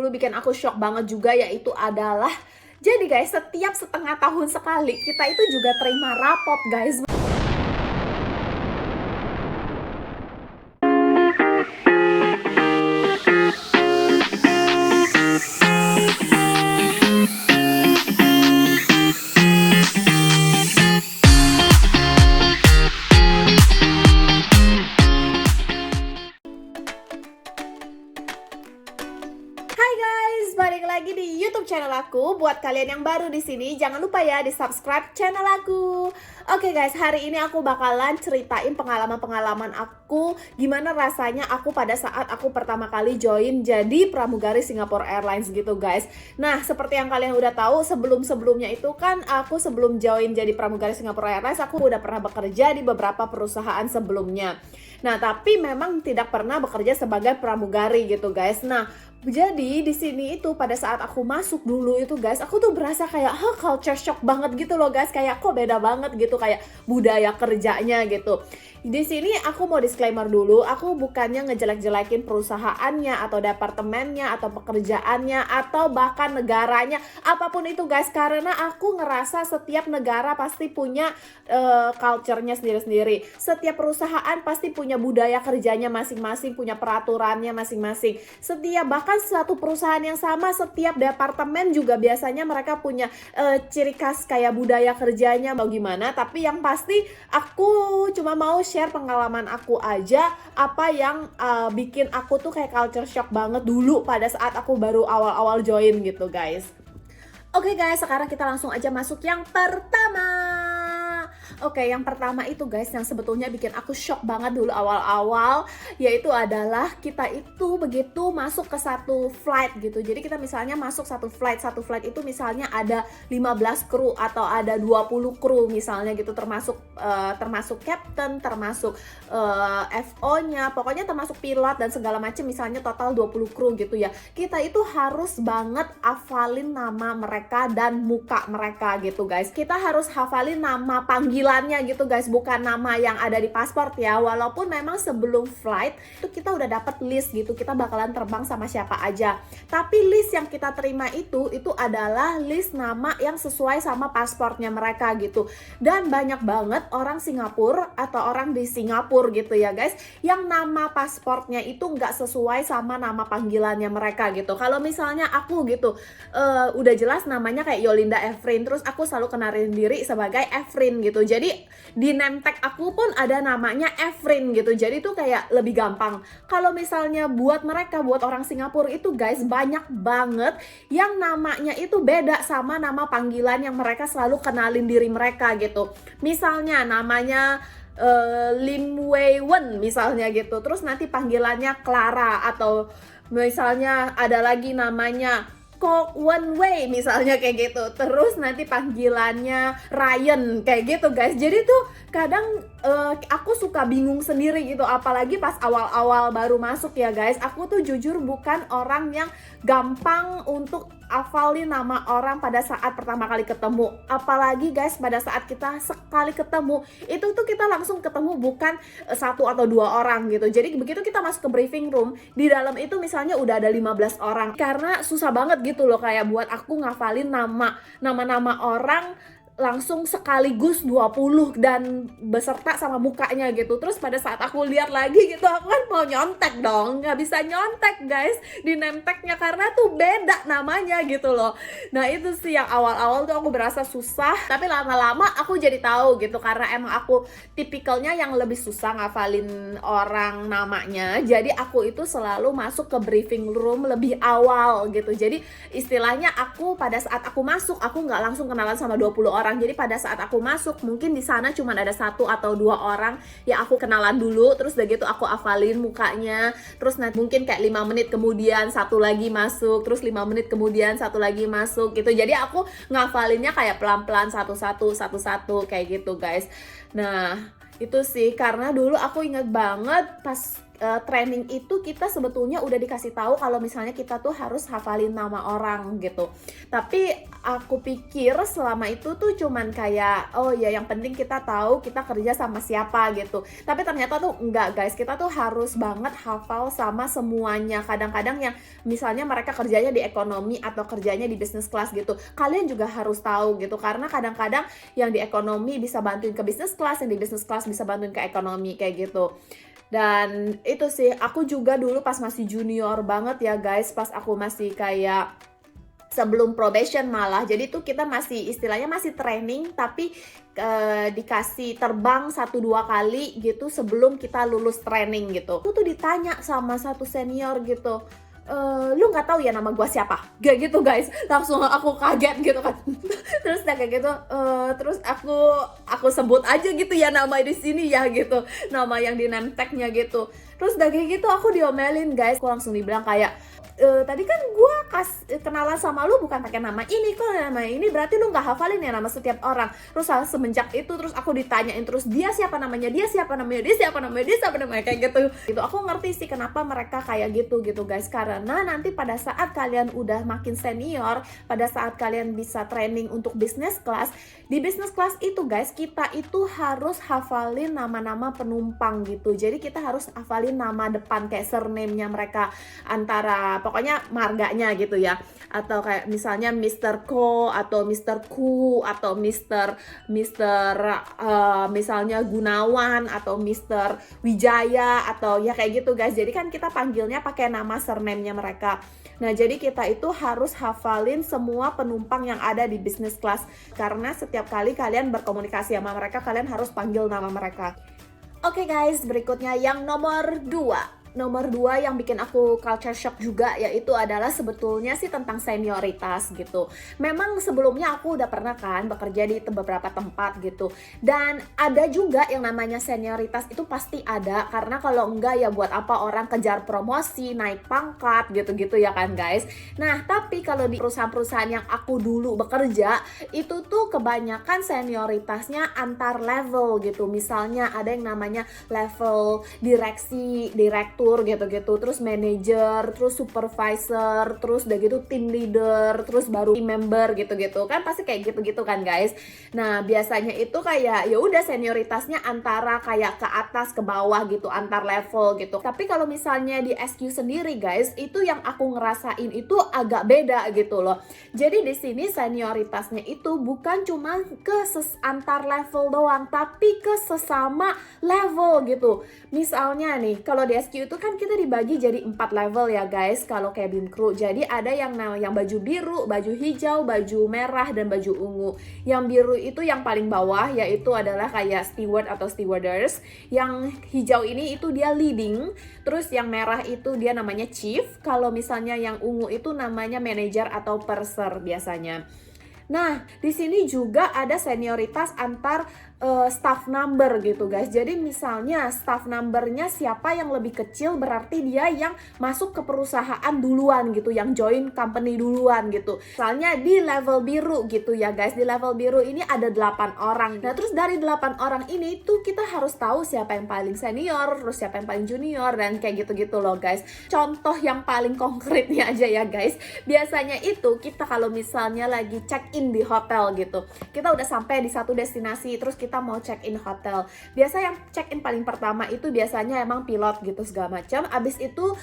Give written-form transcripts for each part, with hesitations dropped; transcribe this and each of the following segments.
dulu bikin aku shock banget juga, yaitu adalah jadi guys, setiap setengah tahun sekali kita itu juga terima rapot guys. Hai guys, balik lagi di YouTube channel aku. Buat kalian yang baru di sini, jangan lupa ya di subscribe channel aku. Oke guys, hari ini aku bakalan ceritain pengalaman-pengalaman aku, gimana rasanya aku pada saat aku pertama kali join jadi pramugari Singapore Airlines gitu guys. Nah, seperti yang kalian udah tahu, sebelum-sebelumnya itu kan aku sebelum join jadi pramugari Singapore Airlines, aku udah pernah bekerja di beberapa perusahaan sebelumnya. Nah, tapi memang tidak pernah bekerja sebagai pramugari gitu guys. Nah, jadi di sini itu pada saat aku masuk dulu itu guys, aku tuh berasa kayak culture shock banget gitu loh guys, kayak kok beda banget gitu, kayak budaya kerjanya gitu. Di sini aku mau disclaimer dulu, aku bukannya ngejelek-jelekin perusahaannya atau departemennya atau pekerjaannya atau bahkan negaranya, apapun itu guys, karena aku ngerasa setiap negara pasti punya culture-nya sendiri-sendiri. Setiap perusahaan pasti punya budaya kerjanya masing-masing, punya peraturannya masing-masing. Bahkan satu perusahaan yang sama, setiap departemen juga biasanya mereka punya ciri khas kayak budaya kerjanya mau gimana. Tapi yang pasti aku cuma mau share pengalaman aku aja, apa yang bikin aku tuh kayak culture shock banget dulu pada saat aku baru awal-awal join gitu guys. Oke guys, sekarang kita langsung aja masuk yang pertama. Oke, yang pertama itu guys, yang sebetulnya bikin aku shock banget dulu awal-awal, yaitu adalah kita itu begitu masuk ke satu flight gitu. Jadi kita misalnya masuk satu flight itu misalnya ada 15 kru atau ada 20 kru misalnya gitu, termasuk captain, termasuk FO-nya, pokoknya termasuk pilot dan segala macam, misalnya total 20 kru gitu ya. Kita itu harus banget hafalin nama mereka dan muka mereka gitu guys. Kita harus hafalin nama panggilannya gitu guys, bukan nama yang ada di paspor ya. Walaupun memang sebelum flight itu kita udah dapat list gitu, kita bakalan terbang sama siapa aja. Tapi list yang kita terima itu adalah list nama yang sesuai sama paspornya mereka gitu. Dan banyak banget orang Singapura atau orang di Singapura gitu ya guys, yang nama paspornya itu nggak sesuai sama nama panggilannya mereka gitu. Kalau misalnya aku gitu, udah jelas namanya kayak Yolinda Efrin, terus aku selalu kenalin diri sebagai Efrin gitu. Jadi di name tag aku pun ada namanya Efrin gitu. Jadi tuh kayak lebih gampang. Kalau misalnya buat mereka, buat orang Singapura itu guys, banyak banget yang namanya itu beda sama nama panggilan yang mereka selalu kenalin diri mereka gitu. Misalnya namanya Lim Wei Wen misalnya gitu, terus nanti panggilannya Clara, atau misalnya ada lagi namanya Kok One Way misalnya kayak gitu, terus nanti panggilannya Ryan kayak gitu guys. Jadi tuh kadang aku suka bingung sendiri gitu, apalagi pas awal-awal baru masuk ya guys. Aku tuh jujur bukan orang yang gampang untuk hafalin nama orang pada saat pertama kali ketemu. Apalagi guys, pada saat kita sekali ketemu itu tuh kita langsung ketemu bukan satu atau dua orang gitu. Jadi begitu kita masuk ke briefing room, di dalam itu misalnya udah ada 15 orang. Karena susah banget gitu loh, kayak buat aku ngafalin nama-nama orang langsung sekaligus 20 dan beserta sama mukanya gitu. Terus pada saat aku lihat lagi gitu, aku kan mau nyontek dong, nggak bisa nyontek guys di name tag-nya karena tuh beda namanya gitu loh. Nah itu sih yang awal-awal tuh aku berasa susah, tapi lama-lama aku jadi tahu gitu, karena emang aku tipikalnya yang lebih susah ngafalin orang namanya. Jadi aku itu selalu masuk ke briefing room lebih awal gitu. Jadi istilahnya aku pada saat aku masuk, aku nggak langsung kenalan sama 20 orang. Jadi pada saat aku masuk, mungkin di sana cuma ada 1 atau 2 orang yang aku kenalan dulu, terus udah gitu aku hafalin mukanya. Terus nanti mungkin kayak 5 menit kemudian satu lagi masuk, terus 5 menit kemudian satu lagi masuk gitu. Jadi aku ngafalinnya kayak pelan-pelan satu-satu kayak gitu guys. Nah itu sih, karena dulu aku inget banget pas training itu kita sebetulnya udah dikasih tahu kalau misalnya kita tuh harus hafalin nama orang gitu. Tapi aku pikir selama itu tuh cuman kayak oh ya yang penting kita tahu kita kerja sama siapa gitu. Tapi ternyata tuh enggak guys, kita tuh harus banget hafal sama semuanya. Kadang-kadang yang misalnya mereka kerjanya di ekonomi atau kerjanya di business class gitu, kalian juga harus tahu gitu, karena kadang-kadang yang di ekonomi bisa bantuin ke business class, yang di business class bisa bantuin ke ekonomi kayak gitu. Dan itu sih, aku juga dulu pas masih junior banget ya guys, pas aku masih kayak sebelum probation malah, jadi tuh kita masih istilahnya masih training tapi dikasih terbang 1-2 kali gitu sebelum kita lulus training gitu. Aku tuh ditanya sama satu senior gitu, lu nggak tahu ya nama gua siapa? Kayak gitu guys, langsung aku kaget gitu kan. Terus kayak gitu, terus aku sebut aja gitu ya nama di sini ya gitu, nama yang di name tag-nya gitu. Terus kayak gitu aku diomelin guys, aku langsung dibilang kayak tadi kan gue kenalan sama lu bukan pakai nama ini, kok nama ini berarti lu nggak hafalin ya nama setiap orang. Terus semenjak itu terus aku ditanyain terus dia siapa namanya, dia siapa namanya, dia siapa namanya, dia siapa namanya kayak gitu. Gitu aku ngerti sih kenapa mereka kayak gitu guys, karena nanti pada saat kalian udah makin senior, pada saat kalian bisa training untuk business class, di business class itu guys kita itu harus hafalin nama-nama penumpang gitu. Jadi kita harus hafalin nama depan kayak surname-nya mereka, antara pokoknya marganya gitu ya, atau kayak misalnya Mr. Ko atau Mr. Ku atau Mr. Misalnya Gunawan atau Mr. Wijaya atau ya kayak gitu guys. Jadi kan kita panggilnya pakai nama surname-nya mereka. Nah jadi kita itu harus hafalin semua penumpang yang ada di business class, karena setiap kali kalian berkomunikasi sama mereka kalian harus panggil nama mereka. Oke guys, berikutnya yang nomor 2 yang bikin aku culture shock juga, yaitu adalah sebetulnya sih tentang senioritas gitu. Memang sebelumnya aku udah pernah kan bekerja di beberapa tempat gitu, dan ada juga yang namanya senioritas itu pasti ada, karena kalau enggak ya buat apa orang kejar promosi, naik pangkat gitu-gitu ya kan guys. Nah tapi kalau di perusahaan-perusahaan yang aku dulu bekerja itu tuh kebanyakan senioritasnya antar level gitu. Misalnya ada yang namanya level direksi, direktur gitu-gitu, terus manager, terus supervisor, terus udah gitu team leader, terus baru team member gitu-gitu kan, pasti kayak gitu-gitu kan guys. Nah biasanya itu kayak ya udah senioritasnya antara kayak ke atas ke bawah gitu, antar level gitu. Tapi kalau misalnya di SQ sendiri guys, itu yang aku ngerasain itu agak beda gitu loh. Jadi di sini senioritasnya itu bukan cuma ke antar level doang, tapi ke sesama level gitu. Misalnya nih kalau di SQ itu kan kita dibagi jadi 4 level ya guys kalau cabin crew. Jadi ada yang baju biru, baju hijau, baju merah, dan baju ungu. Yang biru itu yang paling bawah, yaitu adalah kayak steward atau stewardess. Yang hijau ini itu dia leading. Terus yang merah itu dia namanya chief. Kalau misalnya yang ungu itu namanya manager atau purser biasanya. Nah, di sini juga ada senioritas antar staff number gitu guys. Jadi misalnya staff numbernya siapa yang lebih kecil berarti dia yang masuk ke perusahaan duluan gitu, yang join company duluan gitu. Misalnya di level biru gitu ya guys. Di level biru ini ada 8 orang. Nah terus dari 8 orang ini tuh kita harus tahu siapa yang paling senior, terus siapa yang paling junior, dan kayak gitu-gitu loh guys. Contoh yang paling konkretnya aja ya guys. Biasanya itu kita kalau misalnya lagi check in di hotel gitu, kita udah sampai di satu destinasi, terus kita mau check in hotel. Biasa yang check in paling pertama itu biasanya emang pilot gitu segala macam. Abis itu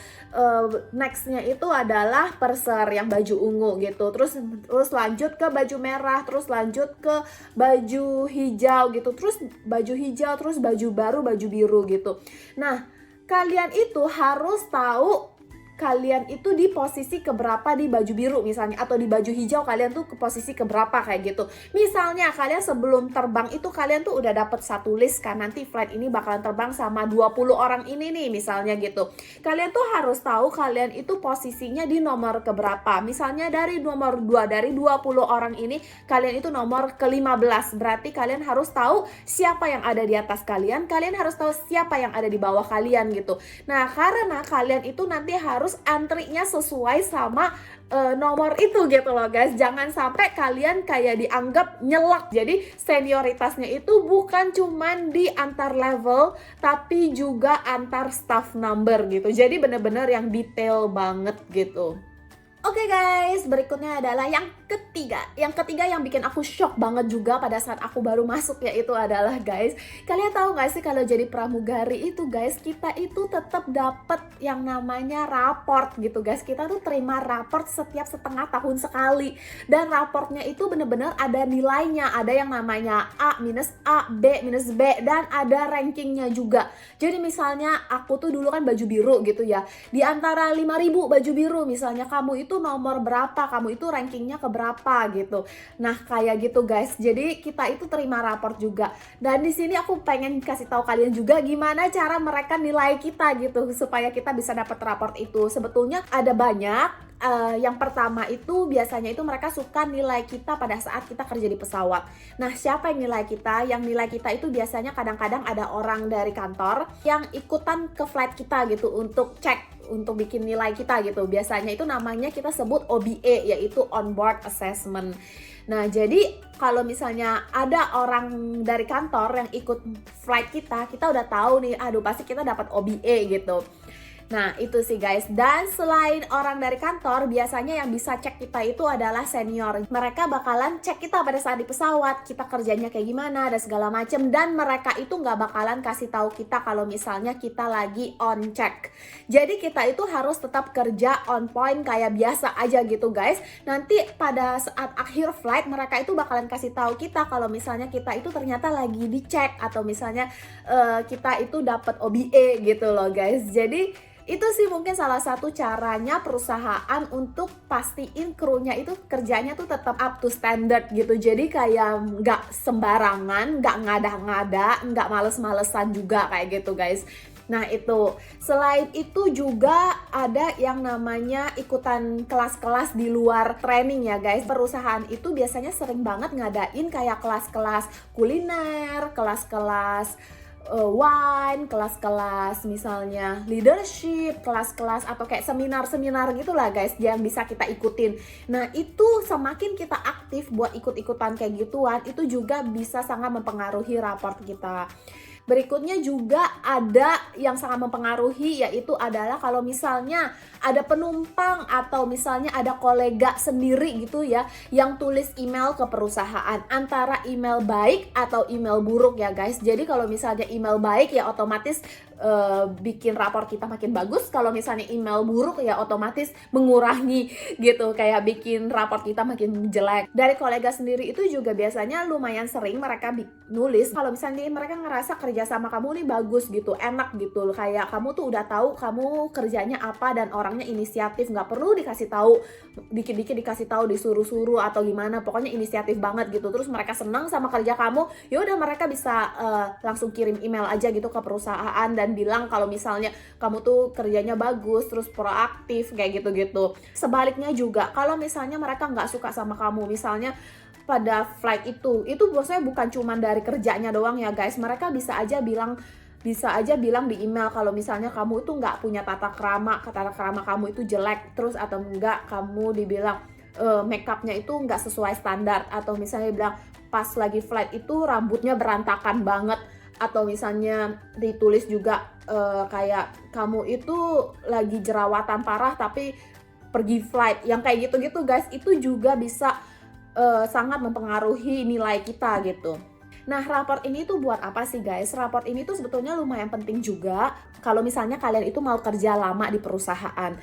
nextnya itu adalah purser yang baju ungu gitu. Terus lanjut ke baju merah, terus lanjut ke baju hijau gitu. Terus baju hijau, terus baju baru baju biru gitu. Nah, kalian itu harus tahu kalian itu di posisi keberapa di baju biru misalnya, atau di baju hijau kalian tuh ke posisi keberapa kayak gitu. Misalnya kalian sebelum terbang itu kalian tuh udah dapet satu list kan, nanti flight ini bakalan terbang sama 20 orang ini nih misalnya gitu. Kalian tuh harus tahu kalian itu posisinya di nomor keberapa. Misalnya dari nomor 2, dari 20 orang ini kalian itu nomor ke-15. Berarti kalian harus tahu siapa yang ada di atas kalian, kalian harus tahu siapa yang ada di bawah kalian gitu. Nah, karena kalian itu nanti harus harus antrinya sesuai sama nomor itu gitu loh guys. Jangan sampai kalian kayak dianggap nyelak. Jadi senioritasnya itu bukan cuman di antar level, tapi juga antar staff number gitu. Jadi bener-bener yang detail banget gitu. Oke guys, berikutnya adalah yang ketiga. Yang ketiga yang bikin aku shock banget juga pada saat aku baru masuk, yaitu adalah guys, kalian tahu gak sih kalau jadi pramugari itu guys, kita itu tetap dapat yang namanya raport gitu guys. Kita tuh terima raport setiap setengah tahun sekali. Dan raportnya itu bener-bener ada nilainya. Ada yang namanya A minus A, B minus B, dan ada rankingnya juga. Jadi misalnya aku tuh dulu kan baju biru gitu ya. Di antara 5.000 baju biru misalnya, kamu itu nomor berapa, kamu itu rankingnya ke berapa gitu. Nah kayak gitu guys, jadi kita itu terima raport juga. Dan di sini aku pengen kasih tahu kalian juga gimana cara mereka nilai kita gitu, supaya kita bisa dapat raport itu. Sebetulnya ada banyak. Yang pertama itu biasanya itu mereka suka nilai kita pada saat kita kerja di pesawat. Nah siapa yang nilai kita? Yang nilai kita itu biasanya kadang-kadang ada orang dari kantor yang ikutan ke flight kita gitu untuk cek, untuk bikin nilai kita gitu. Biasanya itu namanya kita sebut OBA, yaitu on board assessment. Nah jadi kalau misalnya ada orang dari kantor yang ikut flight kita udah tahu nih, aduh pasti kita dapat OBA gitu. Nah itu sih guys. Dan selain orang dari kantor, biasanya yang bisa cek kita itu adalah senior. Mereka bakalan cek kita pada saat di pesawat, kita kerjanya kayak gimana dan segala macem. Dan mereka itu nggak bakalan kasih tahu kita kalau misalnya kita lagi on check. Jadi kita itu harus tetap kerja on point kayak biasa aja gitu guys. Nanti pada saat akhir flight mereka itu bakalan kasih tahu kita kalau misalnya kita itu ternyata lagi dicek, atau misalnya kita itu dapat OBA gitu loh guys. Jadi itu sih mungkin salah satu caranya perusahaan untuk pastiin krunya itu kerjanya tuh tetap up to standard gitu. Jadi kayak nggak sembarangan, nggak ngada-ngada, nggak males-malesan juga kayak gitu guys. Nah itu, selain itu juga ada yang namanya ikutan kelas-kelas di luar training ya guys. Perusahaan itu biasanya sering banget ngadain kayak kelas-kelas kuliner, kelas-kelas wine, kelas-kelas misalnya leadership, kelas-kelas atau kayak seminar-seminar gitulah guys yang bisa kita ikutin. Nah itu semakin kita aktif buat ikut-ikutan kayak gituan, itu juga bisa sangat mempengaruhi raport kita. Berikutnya juga ada yang sangat mempengaruhi, yaitu adalah kalau misalnya ada penumpang atau misalnya ada kolega sendiri gitu ya yang tulis email ke perusahaan, antara email baik atau email buruk ya guys. Jadi kalau misalnya email baik ya otomatis bikin rapor kita makin bagus. Kalau misalnya email buruk ya otomatis mengurangi gitu, kayak bikin rapor kita makin jelek. Dari kolega sendiri itu juga biasanya lumayan sering mereka nulis kalau misalnya mereka ngerasa kerja sama kamu nih bagus gitu, enak gitu, kayak kamu tuh udah tahu kamu kerjanya apa dan orangnya inisiatif, nggak perlu dikasih tahu, dikit-dikit dikasih tahu, disuruh-suruh atau gimana, pokoknya inisiatif banget gitu. Terus mereka senang sama kerja kamu, ya udah mereka bisa langsung kirim email aja gitu ke perusahaan dan bilang kalau misalnya kamu tuh kerjanya bagus, terus proaktif kayak gitu-gitu. Sebaliknya juga kalau misalnya mereka nggak suka sama kamu, misalnya pada flight itu biasanya bukan cuma dari kerjanya doang ya guys. Mereka bisa aja bilang di email kalau misalnya kamu itu nggak punya tata krama kamu itu jelek, terus atau enggak kamu dibilang makeupnya itu nggak sesuai standar, atau misalnya bilang pas lagi flight itu rambutnya berantakan banget, atau misalnya ditulis juga kayak kamu itu lagi jerawatan parah tapi pergi flight, yang kayak gitu-gitu guys. Itu juga bisa sangat mempengaruhi nilai kita gitu. Nah raport ini tuh buat apa sih guys? Raport ini tuh sebetulnya lumayan penting juga kalau misalnya kalian itu mau kerja lama di perusahaan.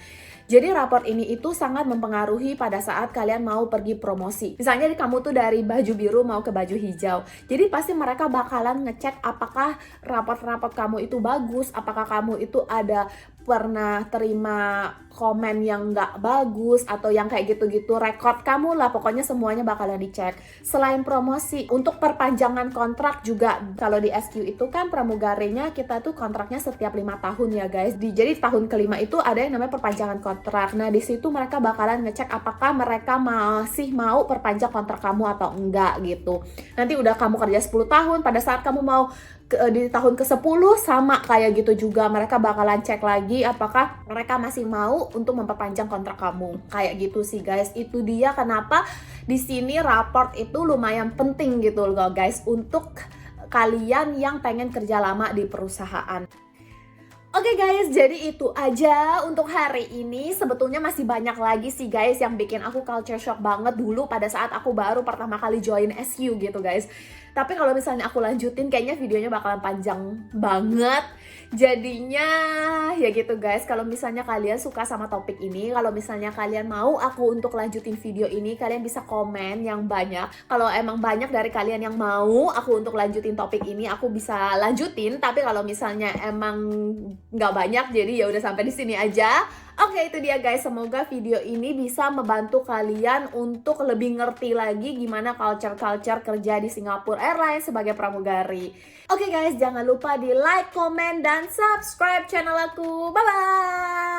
Jadi raport ini itu sangat mempengaruhi pada saat kalian mau pergi promosi. Misalnya kamu tuh dari baju biru mau ke baju hijau. Jadi pasti mereka bakalan ngecek apakah raport-raport kamu itu bagus, apakah kamu itu ada pernah terima komen yang nggak bagus atau yang kayak gitu-gitu, rekod kamu lah, pokoknya semuanya bakalan dicek. Selain promosi, untuk perpanjangan kontrak juga, kalau di SQ itu kan pramugarinya kita tuh kontraknya setiap 5 tahun ya guys. Jadi tahun kelima itu ada yang namanya perpanjangan kontrak. Nah di situ mereka bakalan ngecek apakah mereka masih mau perpanjang kontrak kamu atau enggak gitu. Nanti udah kamu kerja 10 tahun, pada saat kamu mau di tahun ke-10 sama kayak gitu juga. Mereka bakalan cek lagi apakah mereka masih mau untuk memperpanjang kontrak kamu. Kayak gitu sih guys. Itu dia kenapa di sini raport itu lumayan penting gitu loh guys untuk kalian yang pengen kerja lama di perusahaan. Oke guys, jadi itu aja untuk hari ini. Sebetulnya masih banyak lagi sih guys yang bikin aku culture shock banget dulu pada saat aku baru pertama kali join SU gitu guys. Tapi kalau misalnya aku lanjutin kayaknya videonya bakalan panjang banget. Jadinya ya gitu guys, kalau misalnya kalian suka sama topik ini, kalau misalnya kalian mau aku untuk lanjutin video ini, kalian bisa komen yang banyak. Kalau emang banyak dari kalian yang mau aku untuk lanjutin topik ini, aku bisa lanjutin. Tapi kalau misalnya emang nggak banyak, jadi ya udah sampai di sini aja. Oke, itu dia guys. Semoga video ini bisa membantu kalian untuk lebih ngerti lagi gimana culture-culture kerja di Singapore Airlines sebagai pramugari. Oke guys, jangan lupa di like, komen, dan subscribe channel aku. Bye-bye!